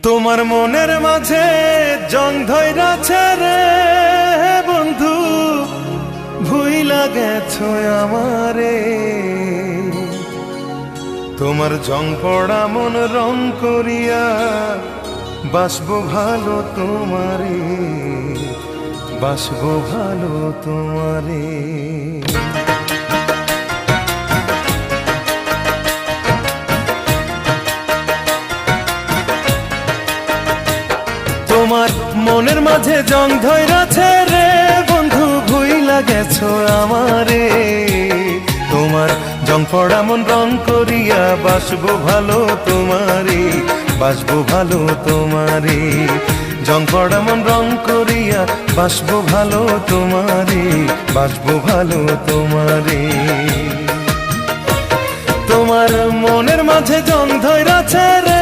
তোমার মনের মাঝে জং ধইরাছে রে বন্ধু, ভুইলা গেছো আমারে। তোমার জং পড়া মন রং করিয়া বাসবো ভালো তোমারে, বাসবো ভালো তোমারে। তোমার মনের মাঝে জং ধইরাছে রে বন্ধু, ভুইলা গেছো আমারে। তোমার জং পড়া মন রং করিয়া বাসবো ভালো তোমারে, বাসবো ভালো তোমারে। জং পড়া মন রং করিয়া বাসবো ভালো তোমারে, বাসবো ভালো তোমারে। তোমার মনের মাঝে জং ধইরাছে রে